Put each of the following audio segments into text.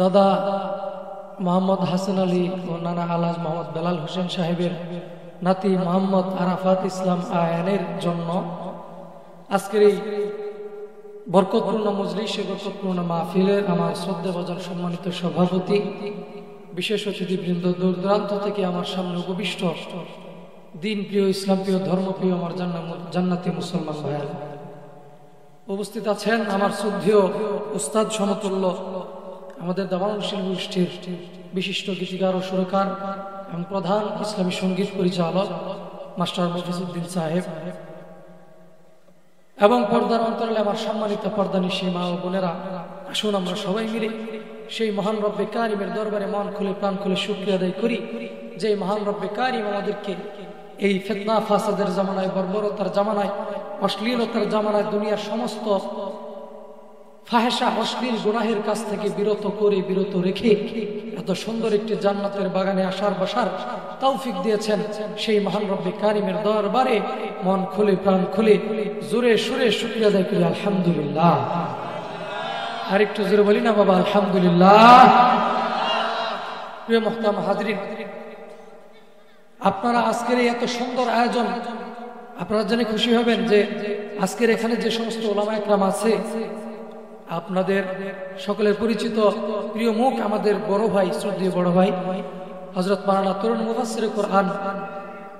দাদা মোহাম্মদ হাসান আলী ও নানা আলহাজ মোহাম্মদ বেলাল হোসেন সাহেবের নাতি মোহাম্মদ আরাফাত ইসলাম আয়ানের জন্য আজকের এই বরকতপূর্ণ মজলিসে বরকতপূর্ণ মাহফিলের আমার শ্রদ্ধাভাজন সম্মানিত সভাপতি, বিশেষ অতিথিবৃন্দ, দূর দূরান্ত থেকে আমার সামনে উপবিষ্ট দিন প্রিয়, ইসলাম প্রিয়, ধর্মপ্রিয় আমার জান্নাতি মুসলমান ভাইয়েরা উপস্থিত আছেন। আমার শ্রদ্ধেয় উস্তাদ সমতুল্য আমাদের দাবানশীল গোষ্ঠীর বিশিষ্ট গীতিকার ও সুরকার এবং প্রধান ইসলামী সঙ্গীত পরিচালক মাস্টার মফিজউদ্দিন সাহেব এবং পর্দার অন্তরালে আমার সম্মানিত পর্দানিশী মা ও বোনেরা, আসুন আমরা সবাই মিলে সেই মহান রব্বে কারিমের দরবারে মন খুলে প্রাণ খুলে শুকরিয়া আদায় করি যে মহান রব্বে কারিম আমাদেরকে এই ফিতনা ফাসাদের জামানায়, বর্বরতার জামানায়, অশ্লীলতার জামানায় দুনিয়ার সমস্ত ফাহেসা অশ্লীল গুনাহের কাছ থেকে বিরত রেখে এত সুন্দর একটি জান্নাতের বাগানে আসার বসার তৌফিক দিয়েছেন। সেই মহান রব্বে কারিমের দরবারে মন খুলে প্রাণ খুলে জোরে সুরে শুকরিয়া আদায় করি আলহামদুলিল্লাহ। আর একটু জোরে বলি না বাবা আলহামদুলিল্লাহ। প্রিয় মুহতারাম হাজরিন, আপনারা আজকের এই এত সুন্দর আয়োজন আপনারা জেনে খুশি হবেন যে আজকের এখানে যে সমস্ত ওলামা একরাম আছে, আপনাদের সকলের পরিচিত প্রিয় মুখ আমাদের বড় ভাই, শ্রদ্ধেয় বড় ভাই হযরত মাওলানা তরুণ মুফাসসিরে কোরআন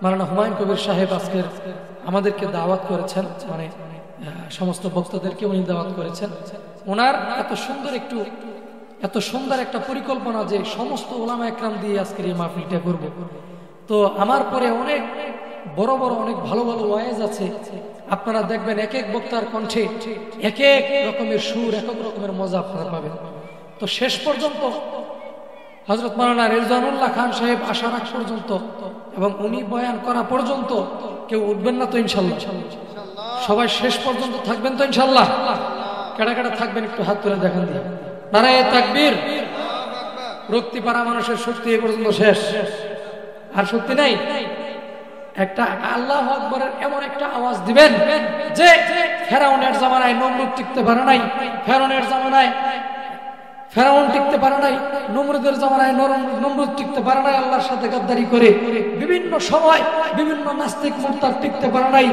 মাওলানা হুমায়ুন কবির সাহেব আজকের আমাদেরকে দাওয়াত করেছেন, মানে সমস্ত বক্তাদেরকে উনি দাওয়াত করেছেন। ওনার এত সুন্দর একটা পরিকল্পনা যে সমস্ত ওলামা একরাম দিয়ে আজকের এই মাহফিলটা করব। তো আমার পরে অনেক বড় বড় অনেক ভালো ভালো ওয়াইজ আছে, আপনারা দেখবেন এক এক বক্তার কণ্ঠে এক এক রকমের সুর, এক এক রকমের মজা আপনারা পাবেন। তো শেষ পর্যন্ত হযরত মাওলানা রেজওয়ানুল্লাহ খান সাহেব আসার আগ পর্যন্ত এবং উনি বয়ান করা পর্যন্ত কেউ উঠবেন না তো ইনশাআল্লাহ? সবাই শেষ পর্যন্ত থাকবেন তো ইনশাআল্লাহ? কারা কারা থাকবেন একটু হাত তুলে দেখান দিয়ে। নারায়ে তাকবীর। রক্তিপাড়া মানুষের শক্তি এ পর্যন্ত শেষ, আর শক্তি নাই। একটা আল্লাহু আকবারের এমন একটা আওয়াজ দিবেন যে ফেরাউনের জামানায় নমরুদ টিকতে পারে নাই, ফেরাউনের জামানায় ফেরাউন টিকতে পারে নাই, নমরুদের জামানায় নমরুদ টিকতে পারে নাই আল্লাহর সাথে গাদ্দারি করে, বিভিন্ন সময় বিভিন্ন নাস্তিক মুরতাদ টিকতে পারে নাই,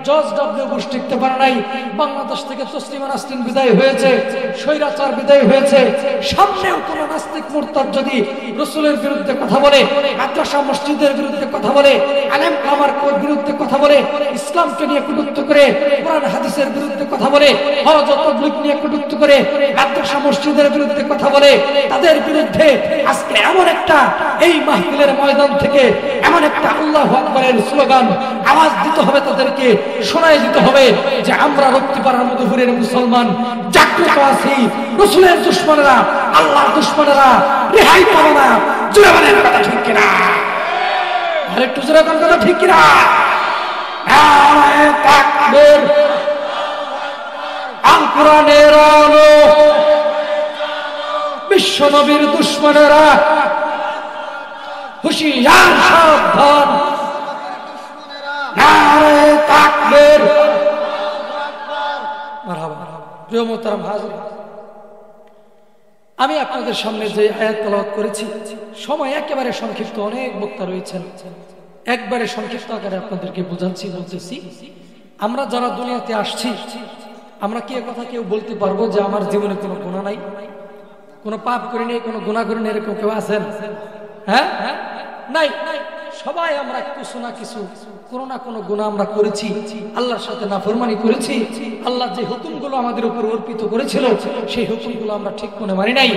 জর্জ ডব্লিউ বুশ টিকতে পারে নাই, বাংলাদেশ থেকে তসলিমা নাসরিন বিদায় হয়েছে, স্বৈরাচার বিদায় হয়েছে। সামনেও কোন নাস্তিক মুরতাদ যদি রাসূলের বিরুদ্ধে কথা বলে, মাদ্রাসা মসজিদের বিরুদ্ধে কথা বলে, আলেম কামার বিরুদ্ধে কথা বলে, ইসলামকে নিয়ে কটূক্তি করে, কোরআন হাদিসের বিরুদ্ধে কথা বলে, হজ ও তাবলীগ নিয়ে কটূক্তি করে, মাদ্রাসা মসজিদের বিরুদ্ধে কথা বলে, তাদের বিরুদ্ধে আজকে এমন একটা এই মাহফিলের ময়দান থেকে এমন একটা আল্লাহু আকবারের স্লোগান আওয়াজ দিতে হবে, তাদেরকে শোনায় দিতে হবে যে আমরা রক্তিপাড়ার মধুপুরের মুসলমান জাগ্রত আছি। রাসূলের দুশমনেরা, আল্লাহর দুশমনেরা রেহাই পাবে না। জোরে বলেন কথা ঠিক কিনা? আর একটু জোরে বলেন কথা ঠিক কিনা? নারায়ে তাকবীর। আল কোরআনের আলো, বিশ্ব নবীর দুশমনেরা হুঁশিয়ার, সাবধান। নারায়ে তাকবীর। মারহাবা। প্রিয় মুহতারাম হাজির, আমি আপনাদের সামনে যে আয়াত তেলাওয়াত করেছি, সময় একেবারে সংক্ষিপ্ত, অনেক বক্তা রয়েছেন, একবারে সংক্ষিপ্ত আকারে আপনাদেরকে বলতেছি। আমরা যারা দুনিয়াতে আসছি, আমরা কি কথা কেউ বলতে পারবো যে আমার জীবনে কোনো গুনাহ নাই, কোনো পাপ করি নাই, কোনো গুনাহ করি নাই, এরকম কেউ আছেন? হ্যাঁ, নাই। সবাই আমরা কিছু না কিছু, কোনো না কোনো গুনাহ আমরা করেছি, আল্লাহর সাথে নাফরমানি করেছি। আল্লাহ যে হুকুমগুলো আমাদের উপর অর্পিত করেছিল, সেই হুকুমগুলো আমরা ঠিক মনে মানি নাই,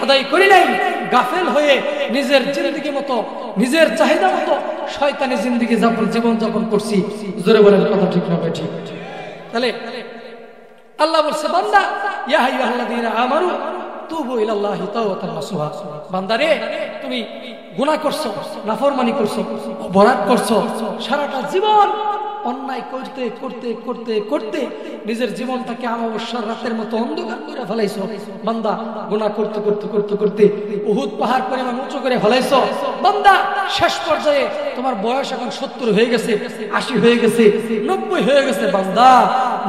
আদায় করি নাই। গাফেল হয়ে নিজের জিন্দেগি মতো, নিজের চাহিদা মতো শয়তানি জিন্দেগি জীবন যাপন করছি। জোরে বলেন কথা ঠিক না ভাই? ঠিক। তাহলে আল্লাহ বলছে, বান্দা ইয়া আইয়ুহাল্লাযীনা আমানু তুবু ইলাল্লাহি তাওবাতান নাসুহা। বান্দারে, তুমি গুনাহ করছো, নাফরমানি করছো, অপরাধ করছো, সারাটা জীবন অন্যায় করতে করতে করতে করতে নিজের জীবনটাকে অমাবস্যার রাতের মতো অন্ধকার করে ফেলাইছো। বান্দা, গুনাহ করতে করতে করতে করতে উহুদ পাহাড় পরিমাণ উঁচু করে ফেলাইছো। বান্দা, শেষ পর্যায়ে তোমার বয়স এখন 70 হয়ে গেছে, 80 হয়ে গেছে, 90 হয়ে গেছে। বান্দা,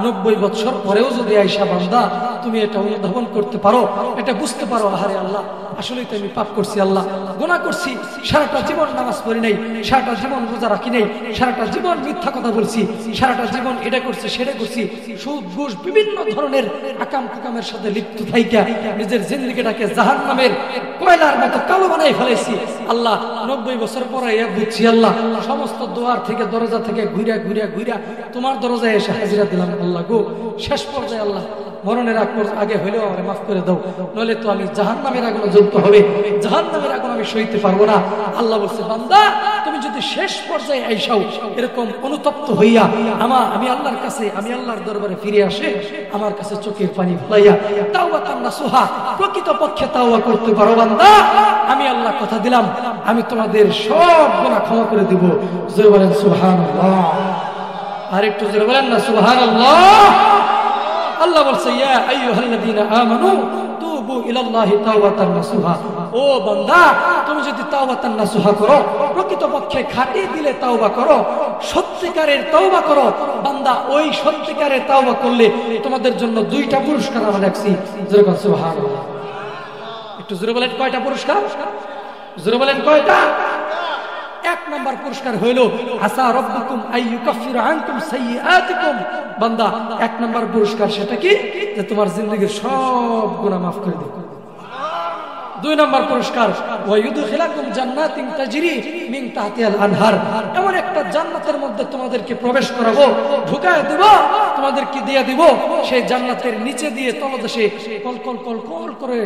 90 বছর পরেও যদি আইসা বান্দা তুমি এটা অনুধাবন করতে পারো, এটা বুঝতে পারো, আহারে আল্লাহ আসলেই তো আমি পাপ করছি, আল্লাহ গুনাহ করছি, সারাটা জীবন নামাজ পড়ি নাই, সারাটা জীবন রোজা রাখি নাই, সারাটা জীবন মিথ্যা কথা বলছি, সারাটা জীবন এটা করছি সেটা করছি, সুদ ঘুষ বিভিন্ন ধরনের আকাম কুকামের সাথে লিপ্ত থাইকা নিজের জিন্দেগিটাকে জাহান্নামের কয়লার মতো কালো বানাই ফেলেছি। আল্লাহ 90 বছর পরে বুঝছি আল্লাহ সমস্ত দুয়ার থেকে দরজা থেকে ঘুরা ঘুরা ঘুরা তোমার দরজায় এসে হাজিরা দিলাম। আল্লাহ গো, শেষ পর্যায়ে আল্লাহ মরণের আগে হইলেও আমাকে মাফ করে দাও, নইলে তো আমি জাহান্নামের আগুনে জ্বলতে হবে, জাহান্নামের আগুন আমি সইতে পারবো না। আল্লাহ বলছে, বান্দা তুমি যদি শেষ পর্যায়ে আইসাও এরকম অনুতপ্ত হইয়া আমি আল্লাহর কাছে, আমি আল্লাহর দরবারে ফিরে আসে আমার কাছে চোখের পানি ফেলাইয়া তাওবাতান নাসুহা প্রকৃতপক্ষে তাওবা করতে পারো বান্দা, আমি আল্লাহ কথা দিলাম আমি তোমাদের সব গুনাহ ক্ষমা করে দেব। জোরে বলেন সুবহানাল্লাহ। আর একটু জোরে বলেন না সুবহানাল্লাহ। আল্লাহ বলছে, ইয়া আইয়ুহাল্লাযীনা আমানু তুবু ইলাল্লাহি তাওবাতান নাসুহা, ও বান্দা তুমি যদি তাওবাতান নাসুহা করো, প্রকৃতপক্ষে খাঁটি দিলে তাওবা করো, সত্যিকারের তাওবা করো বান্দা, ওই সত্যিকারের তাওবা করলে তোমাদের জন্য 2টা পুরস্কার আমরা রাখছি। জোরে বলেন সুবহানাল্লাহ। একটু জোরে বলেন কয়টা পুরস্কার? জোরে বলেন কয়টা? 1 নাম্বার পুরস্কার হইল আসা রাব্বুকুম আইয়ুকাফিরা আনকুম সাইয়্যাতিকুম, বান্দা 1 নাম্বার পুরস্কার সেটা কি, যে তোমার জিন্দেগীর সব গুনাহ maaf করে দেবে। 2 নাম্বার পুরস্কার ওয়া ইউদখিলাকুম জান্নাতিন তাজরি মিন তাহতিহাল আনহার, এমন একটা জান্নাতের মধ্যে তোমাদেরকে প্রবেশ করাবো, ঢুকায় দেব, তোমাদেরকে দিয়ে দিব, সেই জান্নাতের নিচে দিয়ে তলদেশে কলকল কলকল করে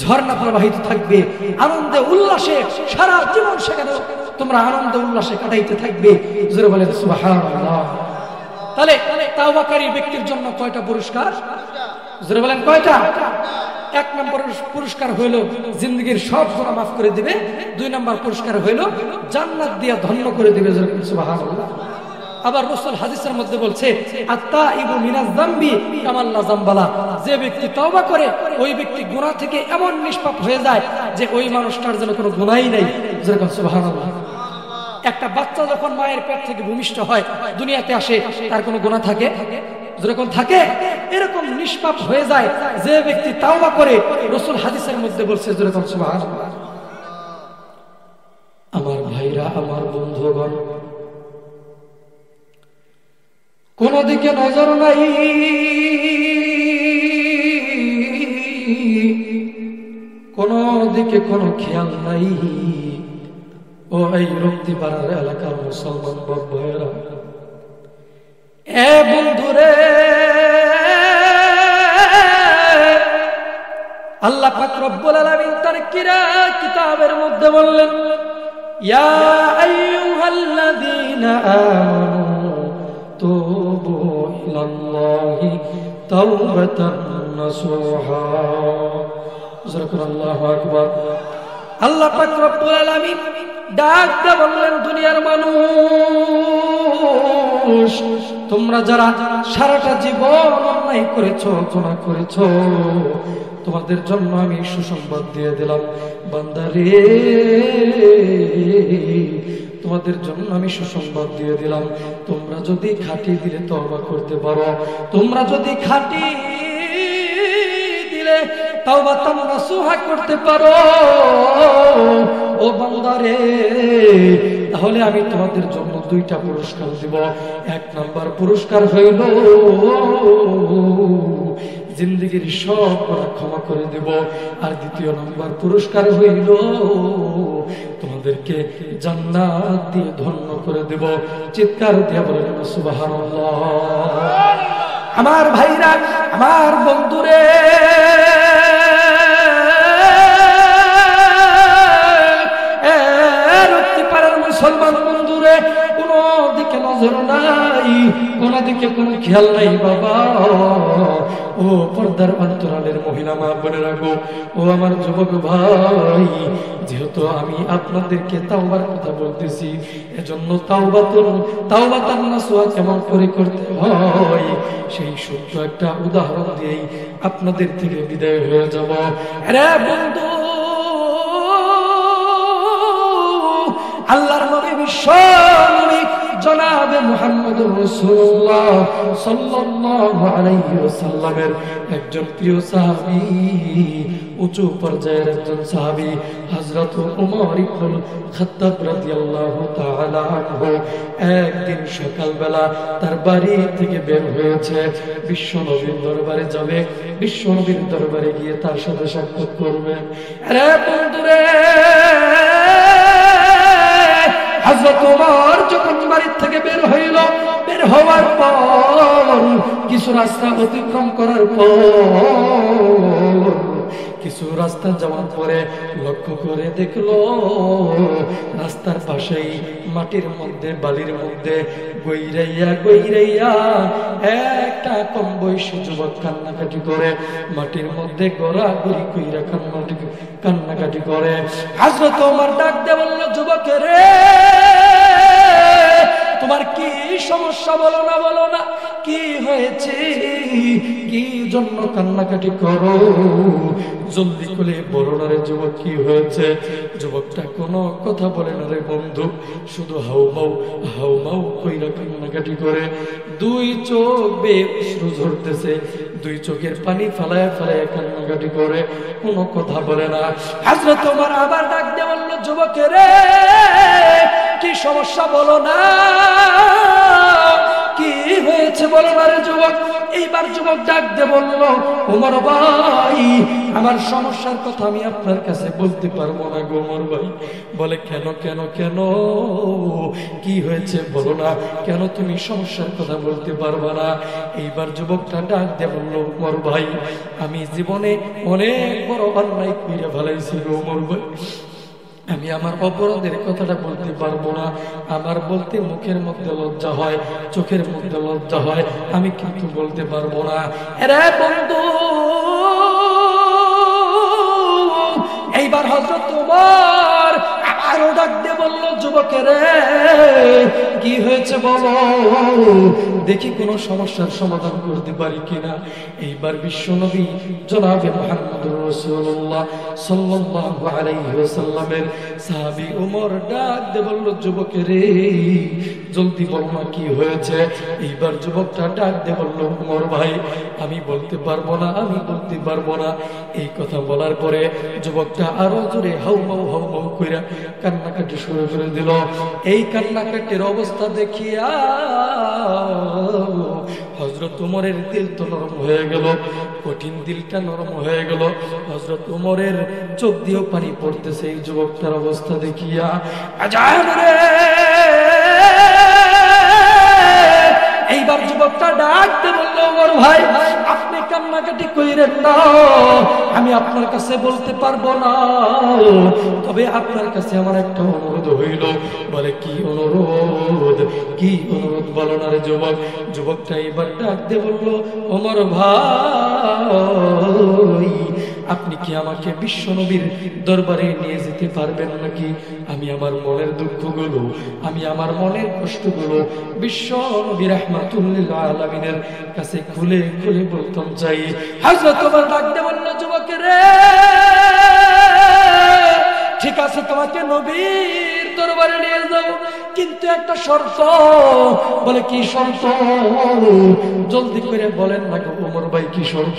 ঝর্ণা প্রবাহিত থাকবে, আনন্দে উল্লাসে সারা জীবন সেখানে তোমরা আনন্দ উল্লাসে কাটাইতে থাকবে। জোরে বলেন সুবহানাল্লাহ। তাহলে তাওবাকারী ব্যক্তির জন্য কয়টা পুরস্কার? জোরে বলেন কয়টা? 1 নম্বর পুরস্কার হইল জিন্দেগীর সব গুনাহ maaf করে দিবে, 2 নম্বর পুরস্কার হইল জান্নাত দিয়া ধন্য করে দিবে। জোরে বলেন সুবহানাল্লাহ। আবার রাসূল হাদিসের মধ্যে বলছে, আত-তাইবু মিনাজ যামবি কামা লা যামবালা, যে ব্যক্তি তওবা করে ওই ব্যক্তি গুনাহ থেকে এমন নিষ্পাপ হয়ে যায় যে ওই মানুষটার জন্য কোনো গুনাহই নাই। জোরে বলেন সুবহানাল্লাহ। একটা বাচ্চা যখন মায়ের পেট থেকে ভূমিষ্ঠ হয় দুনিয়াতে আসে, তার কোনো গুনাহ থাকে? যখন থাকে এরকম নিষ্পাপ হয়ে যায় যে ব্যক্তি তাওবা করে। রাসূল হাদিসের মধ্যে বলছে, জোরে বলেন সুবহানাল্লাহ। আমার ভাইরা, আমার বন্ধুগণ, কোন দিকে নজর নাই, কোন দিকে কোনো খেয়াল নাই। ও এই রক্তিপাড়ার এলাকার মুসলমান ভাইয়েরা, এ বন্ধুরে, আল্লাহ পাক রব্বুল আলামিন তার কিতাবের মধ্যে বললেন, ইয়া আইয়ুহাল্লাযীনা আমানু তুবু ইলাল্লাহি তাওবাতান নাসুহা। আল্লাহু আকবার। আল্লাহ পাক রব্বুল আলামিন ডাক দিয়ে বললেন, দুনিয়ার মানুষ, তোমরা যারা সারাটা জীবন অন্যায় করেছো, গুনাহ করেছো, তোমাদের জন্য আমি সুসংবাদ দিয়ে দিলাম বান্দারে, তোমাদের জন্য আমি সুসংবাদ দিয়ে দিলাম, তোমরা যদি খাঁটি দিলে তওবা করতে পারো, তোমরা যদি খাঁটি দিলে তাওবাতান নাসুহা করতে পারো, ও বান্দারে, তাহলে আমি তোমাদের জন্য 2টা পুরস্কার দিব। 1 নাম্বার পুরস্কার হইল জিন্দেগীর সব গুনাহ ক্ষমা করে দেব, আর 2য় নাম্বার পুরস্কার হইল তোমাদেরকে জান্নাত দিয়ে ধন্য করে দেব। চিৎকার দিয়ে বলেন সুবহানাল্লাহ। আমার ভাইরা, আমার বন্ধুরে, মুসলমান বন্ধুরে, কোন দিকে নজর নাই, কোন দিকে কোনো খেয়াল নাই বাবা। ও পর্দার অন্তরালের মহিলা মা বোনেরা গো, ও আমার যুবক ভাই, যেহেতু আমি আপনাদেরকে তাওবার কথা বলতেছি, এজন্য তাওবাতান নাসুহা কেমন করে করতে হয় সেই ছোট্ট একটা উদাহরণ দিয়েই আপনাদের থেকে বিদায় হয়ে যাব। আরে বন্ধু, আল্লাহর নবী বিশ্ব নবী জনাবে মুহাম্মদুর রাসূলুল্লাহ সাল্লাল্লাহু আলাইহি ওয়াসাল্লামের একজন প্রিয় সাহাবী, উঁচু পর্যায়ের একজন সাহাবী হযরত ওমর ইবনুল খাত্তাব রাদিয়াল্লাহু তাআলা আনহু একদিন সকালবেলা তার বাড়ি থেকে বের হয়েছে, বিশ্বনবীর দরবারে যাবে, বিশ্বনবীর দরবারে গিয়ে তার সাথে সাক্ষাৎ করবে। আরে বন্ধুরে, হযরত ওমর যখন বাড়ি থেকে বের হইল, বের হওয়ার পর কিছু রাস্তা অতিক্রম করার পর, কিছু রাস্তা যাওয়ার পরে লক্ষ্য করে দেখলো রাস্তার পাশেই মাটির মধ্যে, বালির মধ্যে গইরাইয়া গইরাইয়া একটা কম বয়সী যুবক কান্নাকাটি করে, মাটির মধ্যে গড়াগড়ি কইরা কান্নাকাটি করে। হযরত ওমর ডাক দিয়ে বলল, যুবকের তোমার কি সমস্যা, বলো না বলো না, কি হয়েছে, কি জন্য কান্নাকাটি করো, জলদি করে বলো না রে যুবক, কি হয়েছে? যুবকটা কোনো কথা বলে না রে বন্ধু, শুধু হাউমাউ কইরা কান্নাকাটি করে, দুই চোখ বেয়ে অশ্রু ঝরতেছে, দুই চোখের পানি ফালায় ফালায় কান্নাকাটি করে, কোনো কথা বলে না। হযরত ওমর আবার ডাক দিয়ে বলল, যুবকের কি সমস্যা বলো না, কি হয়েছে বলো না রে যুবক। এইবার যুবক ডাক দিয়ে বলল, ওমর ভাই, আমার সমস্যার কথা আমি আপনার কাছে বলতে পারবো না গো ওমর ভাই। বলে, কেন কেন কেন, কি হয়েছে বলো না, কেন তুমি সমস্যার কথা বলতে পারবা না? এইবার যুবকটা ডাক দিয়ে বলল, ওমর ভাই, আমি জীবনে অনেক বড় অন্যায় করে ফেলাইছি গো ওমর ভাই, আমি আমার অপরাধের কথাটা বলতে পারবো না, আমার বলতে মুখের মধ্যে লজ্জা হয়, চোখের মধ্যে লজ্জা হয়, আমি কিন্তু বলতে পারবো না। আরে বন্ধু, এইবার হযরত ওমর আরো ডাক দিয়ে বলল, যুবকের কি হয়েছে বলো, দেখি কোনো সমস্যার সমাধান করতে পারি কিনা। এইবার বিশ্বনবী জনাবে মুহাম্মদুর রাসূলুল্লাহ সাল্লাল্লাহু আলাইহি ওয়াসাল্লামের সাহাবী ওমর ডাক দিয়ে বলল, যুবকের জলদি বল না কি হয়েছে। এইবার যুবকটা ডাক দিয়ে বলল, ওমর ভাই, আমি বলতে পারবো না, আমি বলতে পারবো না। এই কথা বলার পরে যুবকটা আরো জোরে হাউমাউ কইরা কান্নাকাটি শুরু করে দিল। এই কান্নাকাটির অবস্থা দেখিয়া হযরত ওমরের দিল তো নরম হয়ে গেল, কঠিন দিলটা নরম হয়ে গেল। হযরত ওমরের চোখ দিয়েও পানি পড়তেছে এই যুবকটার অবস্থা দেখিয়া। আজান রে, এইবার যুবকটা ডাক দিয়ে বলল, ওমর ভাই, আপনি কান্নাকাটি কইরেন না, আমি আপনার কাছে বলতে পারবো না, তবে আপনার কাছে আমার একটা অনুরোধ হইল। বলে, কি অনুরোধ, কি অনুরোধ বলো না রে যুবক। যুবকটা এবার ডাক দিয়ে বলল, ওমর ভাই, আপনি কি আমাকে বিশ্বনবীর দরবারে নিয়ে যেতে পারবেন নাকি? আমি আমার মনের দুঃখগুলো, আমি আমার মনের কষ্টগুলো বিশ্বনবী রাহমাতুল লিল আলামিনের কাছে খুলে খুলে বলতাম চাই। হযরত ওমর ডাক দিয়ে বলল, যুবকের ঠিক আছে, তোমাকে নবীর দরবারে নিয়ে যাব, কিন্তু একটা শর্ত। বলে, কি শর্ত? জলদি করে বলেন না গো ওমর ভাই, কি শর্ত?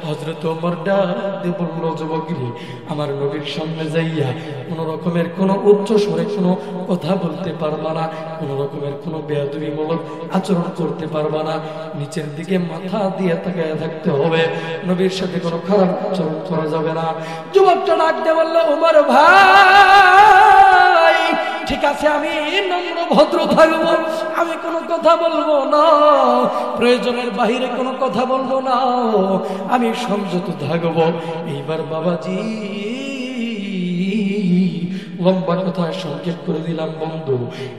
হযরত ওমর ডাক দিয়ে বলল, যুবকরে, আমার নবীর সামনে যাইয়া কোন রকমের কোন উচ্চ স্বরে কোনো কথা বলতে পারবা না, কোন রকমের কোনো বেয়াদবিমূলক আচরণ করতে পারবা না, নিচের দিকে মাথা দিয়ে তাকায় থাকতে হবে, নবীর সাথে কোনো খারাপ আচরণ করা যাবে না। যুবকটা ডাক দিয়ে বলল, ওমর ভাই, ঠিক আছে, আমি নম্র ভদ্র থাকবো, আমি কোনো কথা বলবো না, প্রয়োজনের বাহিরে কোনো কথা বলবো না, আমি সংযত থাকবো। এইবার বাবাজি, লম্বা কথা সংক্ষেপ করে দিলাম বন্ধু।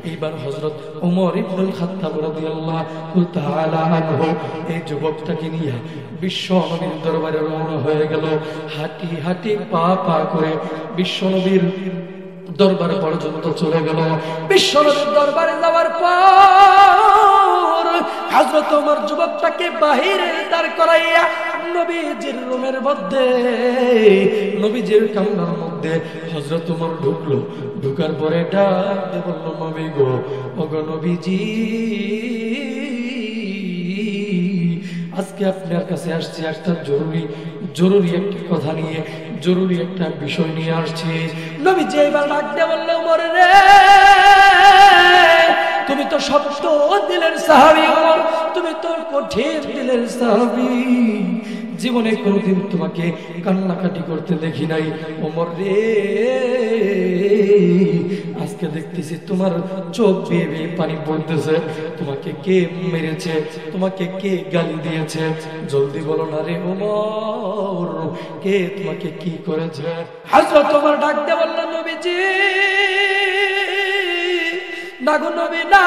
এইবার হযরত ওমর ইবনুল খাত্তাব রাদিয়াল্লাহু তাআলা আনহু এই যুবকটাকে নিয়ে বিশ্ব নবীর দরবারে রওনা হয়ে গেল। হাঁটি হাঁটি পা পা করে বিশ্ব নবীর দরবার পর্যন্ত চলে গেল। বিশ্ব নবীর দরবারে যাওয়ার পর হযরত ওমর যুবকটাকে বাহিরে দাঁড় করাইয়া নবীজির রুমের মধ্যে, নবীজির কামরার মধ্যে হযরত ওমর ঢুকলো। ঢুকার পরে ডাক দিয়ে বলল, নবী গো, ওগো নবীজি, আজকে আপনার কাছে আসছি একটা জরুরি একটা কথা নিয়ে, জরুরি একটা বিষয় নিয়ে আসছি। নবীজি এবার ডাক দিয়ে বলল, ওমর রে, তুমি তো শক্ত দিলের সাহাবী ওমর, তুমি তো কঠিন দিলের সাহাবী, জীবনে কোনোদিন তোমাকে কান্নাকাটি করতে দেখি নাই। ওমর রে, আজকে দেখতেছি তোমার চোখ বেয়ে বেয়ে পানি পড়তেছে। তোমাকে কে মেরেছে? তোমাকে কে গালি দিয়েছে? জলদি বলো না রে ওমর, কে তোমাকে কি করেছে? হযরত ওমর ডাক দিয়ে বলল, নবীজি, না গো নবী না,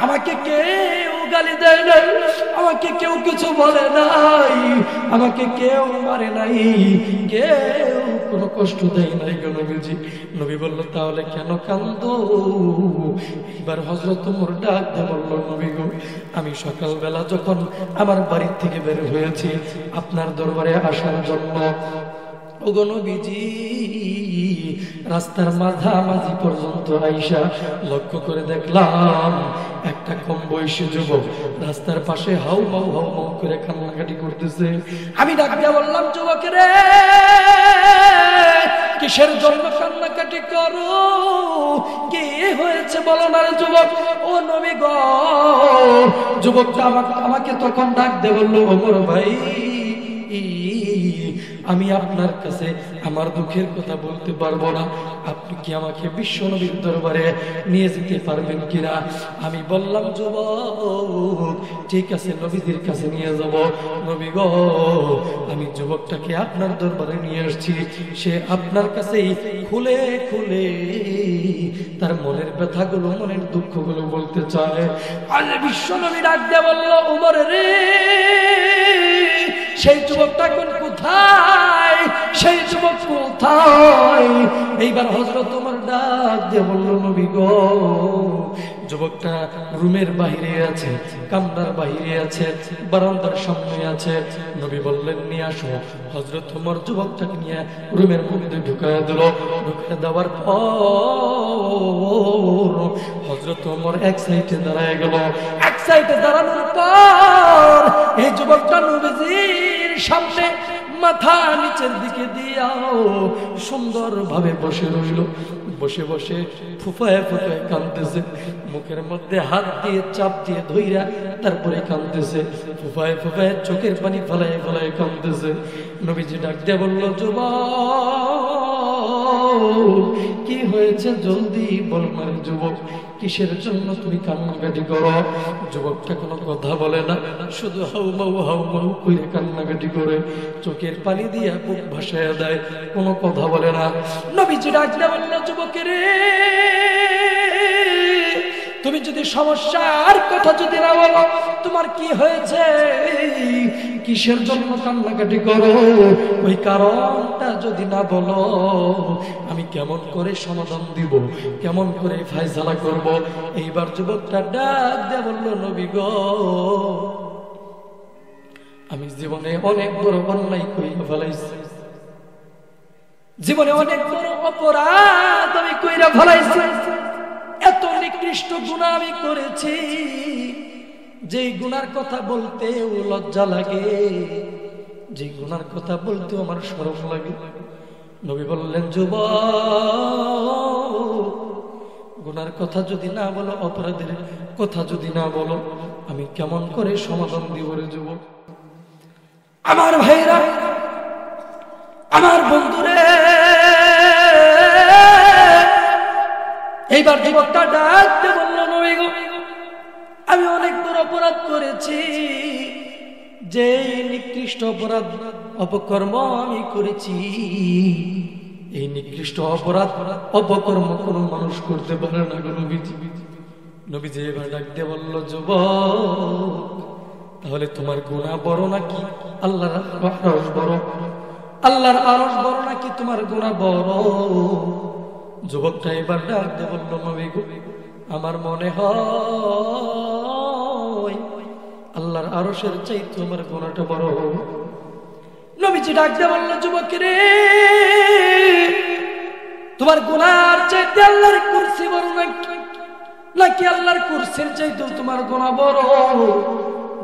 আমাকে কেউ গালি দেয় নাই, আমাকে কেউ কিছু বলে নাই, আমাকে কেউ মারে নাই, কেউ কোনো কষ্ট দেয় নাই গো নবীজি। নবী বলল, তাহলে কেন কান্দো? এবার হযরত ওমর ডাক দিয়ে বলল, নবী গো, আমি সকালবেলা যখন আমার বাড়ি থেকে বের হয়েছি আপনার দরবারে আসার জন্য, ওগো নবীজি, রাস্তার মাঝামাঝি পর্যন্ত আইসা লক্ষ্য করে দেখলাম একটা কম বয়সী যুবক রাস্তার পাশে হাউ মাউ করে কান্নাকাটি করতেছে। আমি ডাক দিয়া বললাম, যুবক রে, কিসের জন্য কান্নাকাটি করো? কি হয়েছে বলো না রে যুবক? ও নবী গো, যুবকটা আমাকে তখন ডাক দিয়ে বলল, ওমর ভাই, আমি আপনার কাছে আমার দুঃখের কথা বলতে পারবো না, আপনি কি আমাকে বিশ্বনবীর দরবারে নিয়ে যেতে পারবেন কিনা? আমি বললাম, যুবক, ঠিক আছে, নবীজির কাছে নিয়ে যাব। নবী গো, আমি যুবকটাকে আপনার দরবারে নিয়ে আসছি, সে আপনার কাছেই খুলে খুলে তার মনের ব্যথাগুলো, মনের দুঃখগুলো বলতে চায়। আর বিশ্বনবী ডাক দিয়ে বলল, ওমর রে, সেই যুবকটা কোন কোথায়? সেই যুবক কোথায়? এইবার হযরত ওমর ডাক দিয়ে বলল, নবী গো, যুবকটা রুমের বাইরে আছে, কামরার বাইরে আছে, বারান্দার সামনে আছে। নবী বললেন, নিয়ে আসো। হযরত ওমর যুবকটাকে নিয়ে রুমের মধ্যে ঢুকায় দিল। ঢুকায় দেওয়ার পর হযরত ওমর এক সাইডে দাঁড়ায় গেল। এক সাইডে দাঁড়ানোর পর এই যুবকটা নবীজির সামনে মাথা নিচের দিকে দিয়াও সুন্দর ভাবে বসে রইল। বসে বসে ফুফায় ফুফায় কাঁদতেছে, মুখের মধ্যে হাত দিয়ে চাপ দিয়ে ধইরা তারপরে কাঁদতেছে, ফুফায় ফুফায় চোখের পানি ফলায় ফলায় কাঁদতেছে। নবীজি ডাক দিয়ে বলল, যুবক, কি হয়েছে? জলদি বল না যুবক, কিসের জন্য তুমি কান্নাকাটি করো? যুবকটা কোনো কথা বলে না, শুধু হাউ মাউ করে কান্নাকাটি করে, চোখের পানি দিয়া বুক ভাসায় দেয়, কোনো কথা বলে না। নবীজি ডাক দিয়ে বলল, যুবকের রে, তুমি যদি সমস্যার কথা যদি না বলো, তোমার কি হয়েছে, কিসের জন্য কান্নাকাটি করো, ওই কারণটা যদি না বলো, আমি কেমন করে সমাধান দিব, কেমন করে ফায়সালা করব? এইবার যুবকটা ডাক দিয়ে বলল, নবী গো, আমি জীবনে অনেক বড় অন্যায় কইরা ফেলাইছি, জীবনে অনেক বড় অপরাধ আমি কইরা ফেলাইছি, এত নিকৃষ্ট গুনাহ আমি করেছি, যে গুনার কথা বলতেও লজ্জা লাগে, যে গুনার কথা বলতেও আমার শরম লাগে। নবী বললেন, যুবক, গুনার কথা যদি না বলো, অপরাধের কথা যদি না বলো, আমি কেমন করে সমাধান দিব রে যুবক? আমার ভাইরা, আমার বন্ধুরে, এইবার যুবকটা ডাকতে বলল, নবী গো, আমি অনেক বড় অপরাধ করেছি, যে নিকৃষ্ট অপরাধ অপকর্ম আমি করেছি, এই নিকৃষ্ট অপরাধ অপকর্ম কোনো মানুষ করতে পারে না গো নবীজি। নবীজি এবার ডাকতে বলল, যুবক, তাহলে তোমার গুনাহ বড় নাকি আল্লাহর আরশ বড়? আল্লাহর আরশ বড় নাকি তোমার গুনাহ বড়? যুবকটা এবার ডাকতে বলল, নবী গো, আমার মনে হয় আল্লাহর আরশের চাইতে আমার গুনাহটা বড়। নবীজি ডাক দিয়ে বলল, যুবক রে, তোমার গুনার চাইতে আল্লাহর কুরসি বড় নাকি আল্লাহর কুরসির চাইতে তোমার গুনাহ বড়?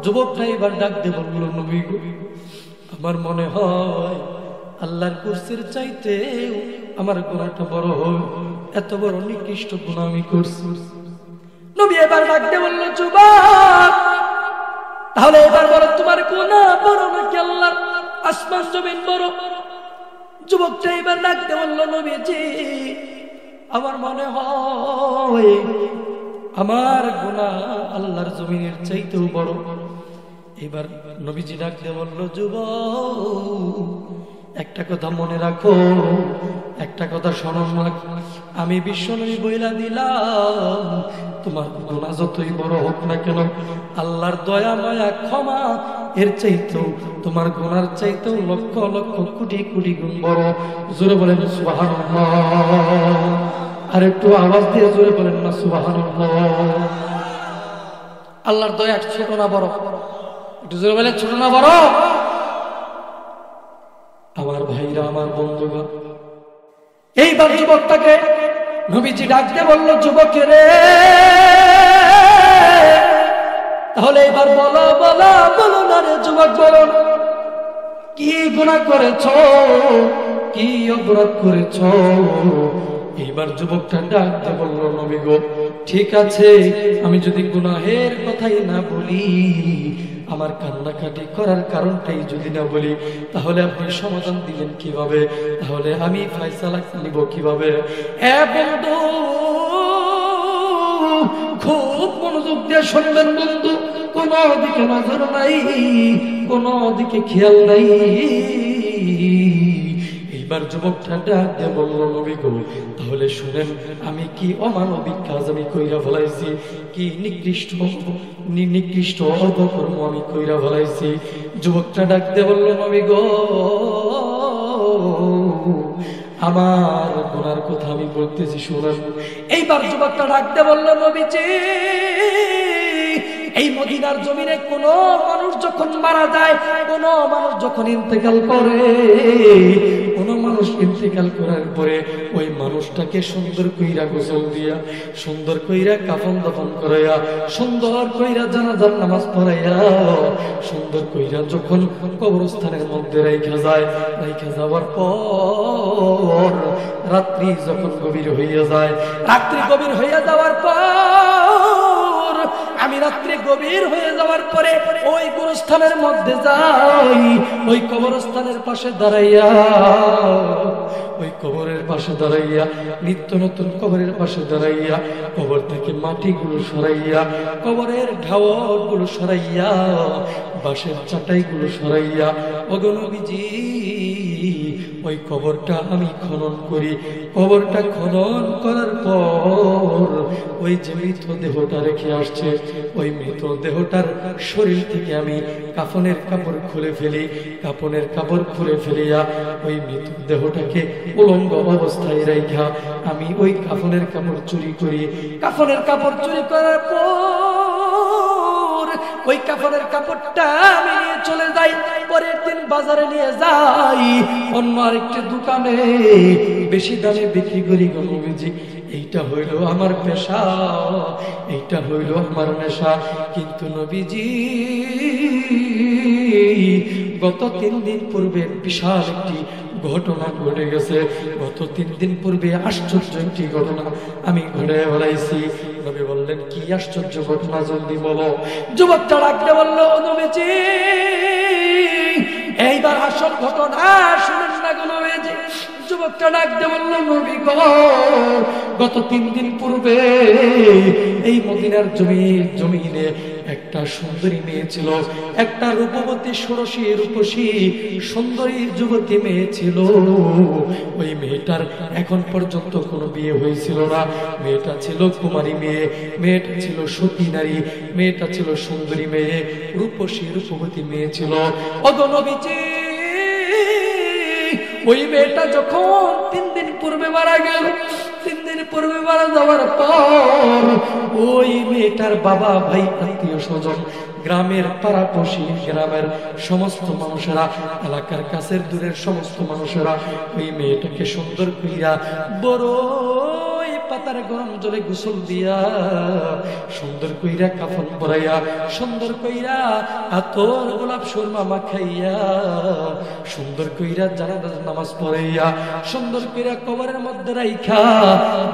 যুবকটা এবার ডাক দিয়ে বলল, নবী গো, আমার মনে হয় আল্লাহর কুরসির চাইতে আমার গুনাহটা বড় হয়, এত বড় নিকৃষ্ট গুনাহ আমি করছি। নবী এবার ডাক দিয়ে বলল, যুবক, তাহলে এবার বলো তোমার গুনাহ বড় নাকি আল্লাহর আসমান জমিন বড়? যুবকটা এবার ডাক দিয়ে বলল, নবীজি, আমার মনে হয় আমার গুনাহ আল্লাহর জমিনের চাইতেও বড়। এবার নবীজি ডাক দিয়ে বলল, যুবক, একটা কথা মনে রাখো, একটা কথা স্মরণ রাখো, আমি বিশ্বনবী বইলা দিলাম, তোমার গুনাহ যতই বড় হোক না কেন, আল্লাহর দয়া মায়া ক্ষমা এর চাইতেও, তোমার গুনার চাইতেও লক্ষ লক্ষ কোটি কোটি গুণ বড়। জোরে বলেন সুবহানাল্লাহ। আর একটু আওয়াজ দিয়ে জোরে বলেন না সুবহানাল্লাহ। আল্লাহর দয়া ছোট না বড়? একটু জোরে বলেন, ছোট না বড়? আমার ভাইরা, আমার বন্ধুগণ, এইবার যুবকটাকে নবীজি ডাক দিয়ে বলল, যুবক রে, তাহলে এবার বলো বলো বলো না রে যুবক, বলো কি গুনাহ করেছো, কি অপরাধ করেছো? এইবার যুবকটা ডাক দিয়ে বলল, নবী গো, ঠিক আছে, আমি যদি গুনাহের কথাই না বলি, আমার কান্নাকাটি করার কারণটাই যদি না বলি, তাহলে আপনি সমাধান দিবেন কিভাবে? তাহলে আমি ফয়সালা নিব কিভাবে? এ বন্ধু, খুব মনোযোগ দিয়ে শুনবেন বন্ধু, কোন দিকে নজর নাই, কোন দিকে খেয়াল নাই। এইবার যুবকটা ডাক দিয়ে বলল, নবী গো, তাহলে শুনেন, আমি কি অমানবিক কাজ আমি কইরা ফেলাইছি, কি নিকৃষ্ট অপকর্ম আমি কইরা ফেলাইছি। যুবকটা ডাক দিয়ে বলল, নবী গো, আমার গুনার কথা আমি বলতেছি, শুনেন। এইবার যুবকটা ডাক দিয়ে বলল, নবীজি, এই মদিনার জমিনে কোন মানুষ যখন মারা যায়, কোন মানুষ যখন ইন্তেকাল করে, কোন মানুষ ইন্তেকাল করার পরে ওই মানুষটাকে সুন্দর কইরা গোসল দিয়া, সুন্দর কইরা কাফন দাফন করাইয়া, সুন্দর কইরা জানাজার নামাজ পড়াইয়া, সুন্দর কইরা যখন কবরস্থানের মধ্যে রাইখা যায়, রাইখা যাওয়ার পর রাত্রি যখন গভীর হইয়া যায়, রাত্রি গভীর হইয়া যাওয়ার পর, আমি রাত্রি গভীর হয়ে যাওয়ার পরে ওই কবরস্থানের মধ্যে যাই, ওই কবরস্থানের পাশে দাঁড়াইয়া, ওই কবরের পাশে দাঁড়াইয়া, নিত্য নতুন কবরের পাশে দাঁড়াইয়া, কবর থেকে মাটিগুলো সরাইয়া, কবরের ঢাওয়ার গুলো সরাইয়া, বাঁশের চাটাইগুলো সরাইয়া, ওগো নবীজি, ওই কবরটা আমি খনন করি। কবরটা খনন করার পর ওই যে মৃতদেহটা রেখে আসছে, ওই মৃতদেহটার শরীর থেকে আমি কাফনের কাপড় খুলে ফেলি, কাফনের কাপড় খুলে ফেলিয়া ওই মৃতদেহটাকে উলঙ্গ অবস্থায় রাইখা আমি ওই কাফনের কাপড় চুরি করি। কাফনের কাপড় চুরি করার পর ওই কাফনের কাপড়টা আমি নিয়ে চলে যাই, পরের দিন বাজারে নিয়ে যাই, অন্য আরেকটি দোকানে বেশি দামে বিক্রি করি। গো নবীজি, এইটা হইল আমার পেশা, এইটা হইল আমার নেশা। কিন্তু নবীজি, গত 3 দিন পূর্বে বিশাল একটি ঘটনা ঘটে গেছে। গত 3 দিন পূর্বে আশ্চর্য একটি ঘটনা আমি ঘটে বেড়াইছি। নবী বললেন, কি আশ্চর্য ঘটনা, জলদি বলো। যুবকটা ডাকতে বলল, নবীজি, এইবার আসল ঘটনা শুনুন না গো নবীজি। যুবকটা ডাকতে বলল, নবী গো, গত 3 দিন পূর্বে এই মদিনার জমিনে একটা সুন্দরী মেয়ে ছিল, একটা রূপবতী ষোড়শী রূপসী সুন্দরী যুবতী মেয়ে ছিল। ওই মেয়েটার এখন পর্যন্ত কোনো বিয়ে হয়েছিল না। মেয়েটা ছিল কুমারী মেয়ে, মেয়েটা ছিল সতী নারী, মেয়েটা ছিল সুন্দরী মেয়ে, রূপসী রূপবতী মেয়ে ছিল। ওগো নবীজি, ওই মেয়েটা যখন 3 দিন পূর্বে মারা গেল, 3 দিন পূর্বে মারা যাওয়ার পর ওই মেয়েটার বাবা, ভাই, আত্মীয় স্বজন গ্রামের পাড়াপড়শি, গ্রামের সমস্ত মানুষেরা, এলাকার কাছের দূরের সমস্ত মানুষেরা ওই মেয়েটাকে সুন্দর কইরা বড় পাতার গরম জলে গোসল দিয়া, সুন্দর কইরা কাফন পরাইয়া, সুন্দর কইরা আতর গোলাপ সুরমা মাখাইয়া, সুন্দর কইরা জানাজার নামাজ পড়াইয়া, সুন্দর কইরা কবরের মধ্যে রাইখা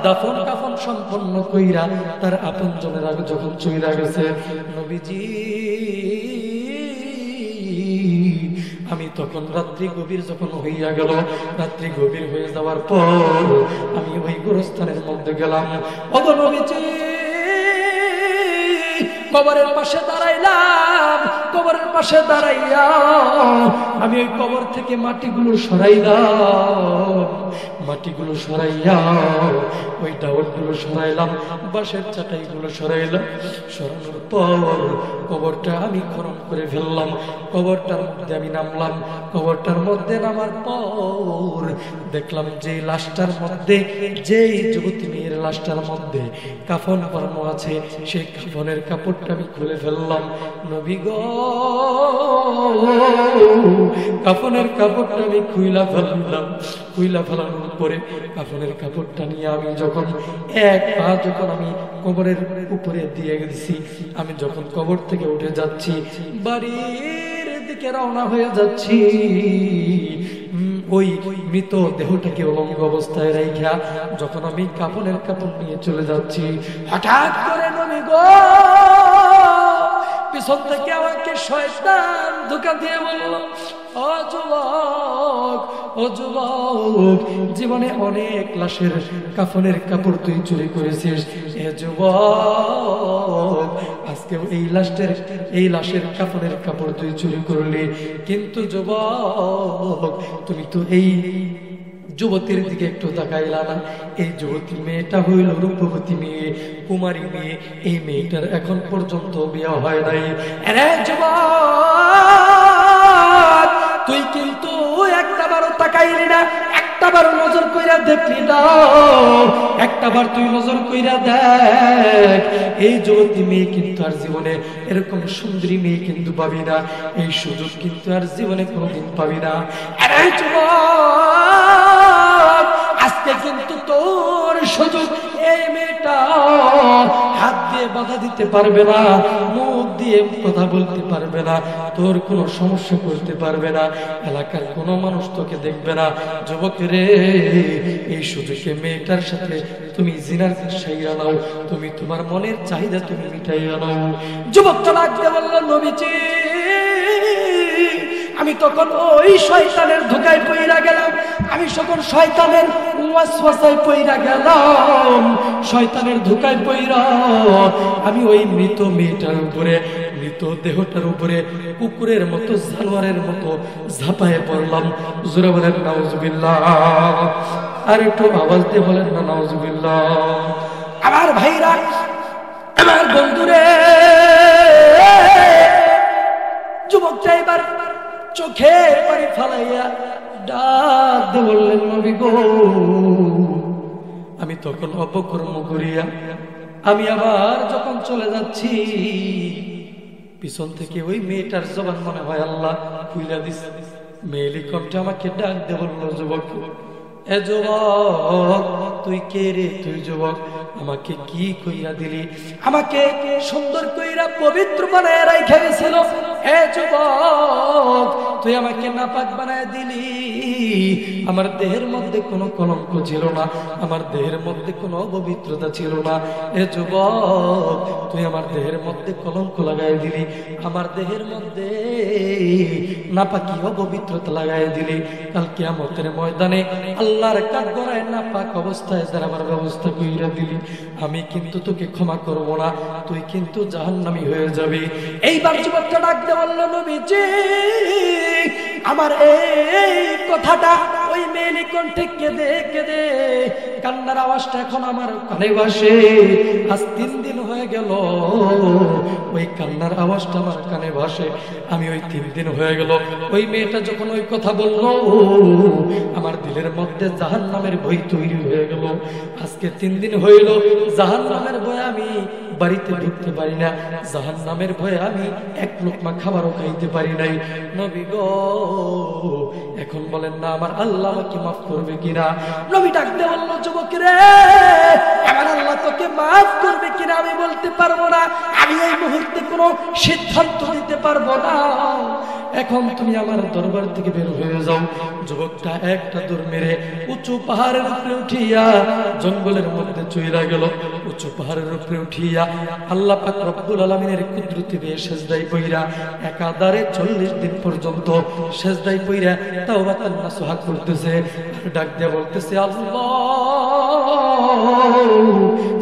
দাফন কাফন সম্পন্ন কইরা তার আপনজনের আগে যখন চইলা গেছে নবীজি, আমি তখন রাত্রি গভীর যখন হইয়া গেল, রাত্রি গভীর হয়ে যাওয়ার পর আমি ওই গোরস্থানের মধ্যে গেলাম। ওগো নবীজি, কবরের পাশে দাঁড়াইলাম, কবরের পাশে দাঁড়াইয়া আমি ওই কবর থেকে মাটিগুলো সরাইলাম, মাটিগুলো সরাইয়া ওই ডাউলগুলো সরাইলাম, বাঁশের চাটাইগুলো সরাইলাম। সরানোর পর কবরটা আমি খনন করে ফেললাম, কবরটার মধ্যে আমি নামলাম। কবরটার মধ্যে নামার পর দেখলাম যে লাশটার মধ্যে, যেই যুবতী মেয়ের লাশটার মধ্যে কাফন পরানো আছে, সেই কাফনের কাপড়টা আমি খুলে ফেললাম। নবী গো, কাফনের কাপড়টা আমি খুইলা ফেললাম। খুইলা ফেলানোর পরে কাফনের কাপড়টা নিয়ে আমি যখন এক পা যখন আমি কবরের উপরে দিয়ে গেছি, আমি যখন কবর থেকে উঠে যাচ্ছি, বাড়ির দিকে রওনা হয়ে যাচ্ছি, ওই মৃত দেহটাকে অলঙ্গ অবস্থায় রাইখা যখন আমি কাফনের কাপড় নিয়ে চলে যাচ্ছি, হঠাৎ করে নবী গো, পিছন থেকে আমাকে শয়তান ধোঁকা দিয়ে বলল, ও যুবক, ও যুবক, জীবনে অনেক লাশের কাফনের কাপড় তুই চুরি করেছিস, এ যুবক আজকে এই লাশের কাফনের কাপড় তুই চুরি করলি। কিন্তু যুবক, তুমি তো এই যুবতীর দিকে একটু তাকাইলা না। এই যুবতী মেয়েটা হইল রূপবতী মেয়ে, কুমারী মেয়ে। এই মেয়েটার এখন পর্যন্ত বিয়ে হয় নাই। আরে যুবক, তুই কিন্তু একটাবারও তাকাইলি না, একটাবার নজর কইরা দেখলি না, একটাবার তুই নজর কইরা দেখ। এই যুবতী মেয়ে কিন্তু আর জীবনে এরকম সুন্দরী মেয়ে কিন্তু পাবি না, এই সুযোগ কিন্তু আর জীবনে কোনোদিন পাবি না। আরে যুবক, আজকে কিন্তু তোর সুযোগ। এই মেয়েটা হাত দিয়ে বাধা দিতে পারবে না, মুখ দিয়ে কথা বলতে পারবে না, তোর কোনো সমস্যা করতে পারবে না, এলাকার কোনো মানুষ তোকে দেখবে না। যুবক রে, এই সুযোগে মেয়েটার সাথে তুমি জিনার সাইরা নাও, তুমি তোমার মনের চাহিদা তুমি মিটাইয়া নাও। যুবকটা লাগতে বলল, নবীজি, আমি তখন ওই শয়তানের ধোঁকায় পইরা গেলাম, আমি যখন শয়তানের ওয়াসওয়াসায় পইরা গেলাম, শয়তানের ধোঁকায় পইরা আমি ওই মৃত মেয়েটার উপরে, মৃত দেহটার উপরে কুকুরের মতো, জানোয়ারের মতো ঝাঁপায়ে পড়লাম। জোরে বলেন নাউজুবিল্লাহ। আর একটু আওয়াজ দিয়ে বলেন না নাউজুবিল্লাহ। আমার ভাইরা, আমার বন্ধুরে, যুবকটা এবার চোখে পানি ফালাইয়া ডাক দিয়ে বললেন, নবী গো। আমি তখন অপকর্ম করিয়া আমি আবার যখন চলে যাচ্ছি, পিছন থেকে ওই মেয়েটার জবান মনে হয় আল্লাহ খুইলা দিছে। মেয়েলি কণ্ঠে আমাকে ডাক দিয়ে বলল, যুবক, এ যুবক, তুই কে রে? তুই যুবক, আমাকে কি কইরা দিলি? আমাকে সুন্দর কইরা পবিত্র বানায় রাইখা গেছিল। এ যুবক, তুই আমাকে নাপাক বানায় দিলি। আমার দেহের মধ্যে কোনো কলঙ্ক ছিল না, আমার দেহের মধ্যে কোনো অপবিত্রতা ছিল না। এ যুবক, তুই আমার দেহের মধ্যে কলঙ্ক লাগাই দিলি, আমার দেহের মধ্যে নাপাকি অপবিত্রতা লাগাই দিলি। কাল কিয়ামতের ময়দানে আল্লাহর কাঠগড়ায় নাপাক অবস্থায় যারা আমার ব্যবস্থা কইরা দিলি, আমি কিন্তু তোকে ক্ষমা করব না, তুই কিন্তু জাহান্নামী হয়ে যাবি। এইবার যুবকটা ডাকতে বলল, নবীজি, আমার এই কথাটা ওই মেয়েলি কণ্ঠে কেঁদে কেঁদে কান্নার আওয়াজটা এখন আমার কানে ভাসে। আজ 3 দিন হয়ে গেল ওই কান্নার আওয়াজটা আমার কানে ভাসে। আমি ওই 3 দিন হয়ে গেল ওই মেয়েটা যখন ওই কথা বলল, আমার দিলের মধ্যে জাহান্নামের ভয় তৈরি হয়ে গেল। আজকে 3 দিন হইল জাহান্নামের ভয় আমি বাড়িতে ঢুকতে পারি না, জাহান্নামের ভয়ে আমি এক লোকমা খাবারও খাইতে পারি নাই। নবী গো এখন বলেন না আমার আল্লাহ আমাকে মাফ করবে কিনা? নবী ডাক দিয়ে বলল, যুবক রে, আমার আল্লাহ তোকে মাফ করবে কিনা আমি বলতে পারবো না, আমি এই মুহূর্তে কোনো সিদ্ধান্ত নিতে পারবো না। এখন তুমি আমার দরবার থেকে বের হয়ে যাও। যুবকটা একটা দৌড় মেরে উঁচু পাহাড়ের উপরে উঠিয়া জঙ্গলের মধ্যে চইলা গেল। উঁচু পাহাড়ের উপরে উঠিয়া আল্লাহ পাক রব্বুল আলামিনের কুদরতি দিয়ে সেজদায় পইরা একাধারে 40 দিন পর্যন্ত সেজদায় পইরা তাওবাতান নাসুহা করতেছে। ডাক দিয়ে বলতেছে, আল্লাহ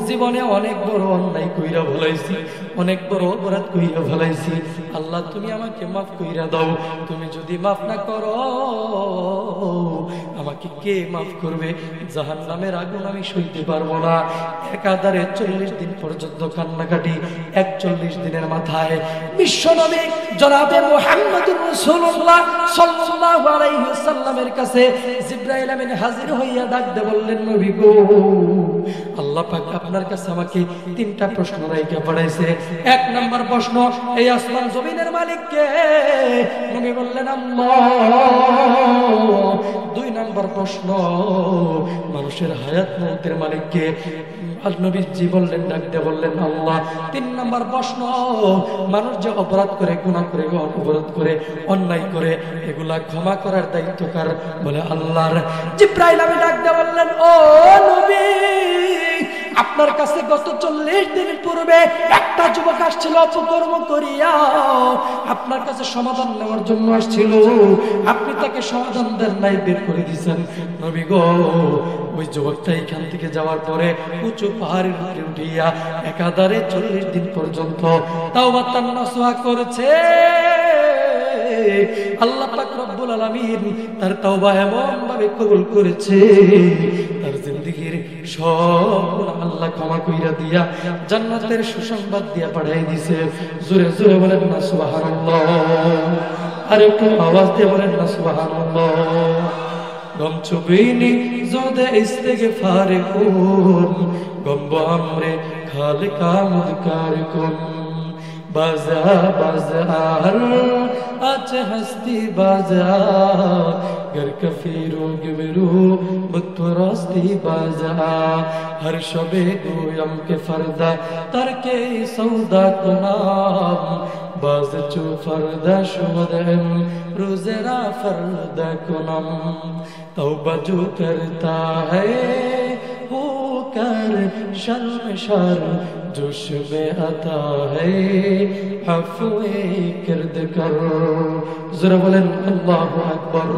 জীবনে অনেক বড় অন্যায় কইরা ফেলাইছি, অনেক বড় অপরাধ কইরা ফেলাইছি, আল্লাহ তুমি আমাকে মাফ কইরা দাও। তুমি যদি মাফ না করো আমাকে কে মাফ করবে? জাহান্নামের আগুন আমি সইতে পারবো না। একাধারে 40 দিন পর্যন্ত কান্নাকাটি। 41 দিনের মাথায় বিশ্বনবী জনাবে মুহাম্মদুর রাসূলুল্লাহ সাল্লাল্লাহু আলাইহি ওয়াসাল্লামের কাছে জিবরাইল আমিন হাজির হইয়া ডাক দিয়ে বললেন, নবী গো আল্লাহ পাক আপনার কাছে আমাকে 3টা প্রশ্ন রাইখা পাঠাইছে। 1 নাম্বার প্রশ্ন, এই আসমান জমিনের মালিক কে? নবী বললেন আল্লাহ। 2 নাম্বার প্রশ্ন, মানুষের হায়াত মওতের মালিক কে? নবীজি বললেন, ডাক দিয়ে বললেন আল্লাহ। 3 নাম্বার প্রশ্ন, মানুষ যে অপরাধ করে, গুনাহ করে, অপরাধ করে, অন্যায় করে, এগুলা ক্ষমা করার দায়িত্ব কার? বলে আল্লাহর। জিবরাইল আমিন ডাক দিয়ে বললেন, ও নবী আপনার কাছে গত 40 দিন পূর্বে একটা যুবক আসছিল অপকর্ম করিয়া, আপনার কাছে সমাধান নেওয়ার জন্য আসছিল, আপনি তাকে সমাধান দেন নাই, বের করে দিয়েছেন। নবী গো ওই যুবকটা এখান থেকে যাওয়ার পরে উঁচু পাহাড়ের উপরে উঠিয়া একাধারে 40 দিন পর্যন্ত তাওবাতান নাসুহা করেছে। আল্লাহ পাক রব্বুল আলামিন তার তাওবা এমন ভাবে কবুল করেছে, তার জিন্দেগীর সব গুনাহ আল্লাহ ক্ষমা কইরা দিয়া জান্নাতের সুসংবাদ দিয়া পাঠাই দিয়েছে। জোরে জোরে বলেন না সুবহানাল্লাহ। আর একটু আওয়াজ দিয়ে বলেন না সুবহানাল্লাহ। গম চুবিনি জোদে ইস্তেগফার কুন, গম আমরে খালিকা মুদকার কুন, বাজা বাজার আচ্ছা হস্তি বাজা, घर कफीरो गिबरू बक्तो रास्ती बाजा, हर शबे गोयम के फरदा तरके सौदा को नाम, बाज चो फरदा शुमदम रोज़रा फरदा को नाम, तौबा जो करता है वो कर शर्मशार जोश में आता है अफ़वे किर्द कर। ज़रा बोलें अल्लाहु अकबर।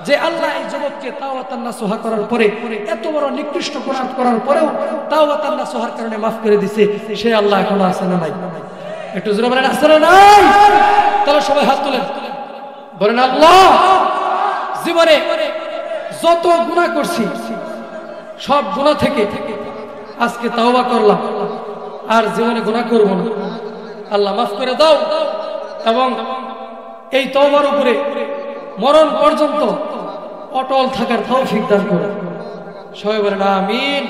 যে আল্লাহ এই যুবককে তাওবাতান নাসুহা করার পরে, এত বড় নিকৃষ্ট অপরাধ করার পরেও তাওবাতান নাসুহার কারণে মাফ করে দিয়েছে, সে আল্লাহ এখনো আছে না নাই? একটু জোরে বলেন আছে না নাই? তাহলে সবাই হাত তুলেন, বলেন আল্লাহ জীবনে যত গুনাহ করছি সব গুনাহ থেকে আজকে তাওবা করলাম, আর জীবনে গুনাহ করব না, আল্লাহ মাফ করে দাও, এবং এই তওবার উপরে মরণ পর্যন্ত অটল থাকার তৌফিক দান করো। সবাই বলেন আমিন।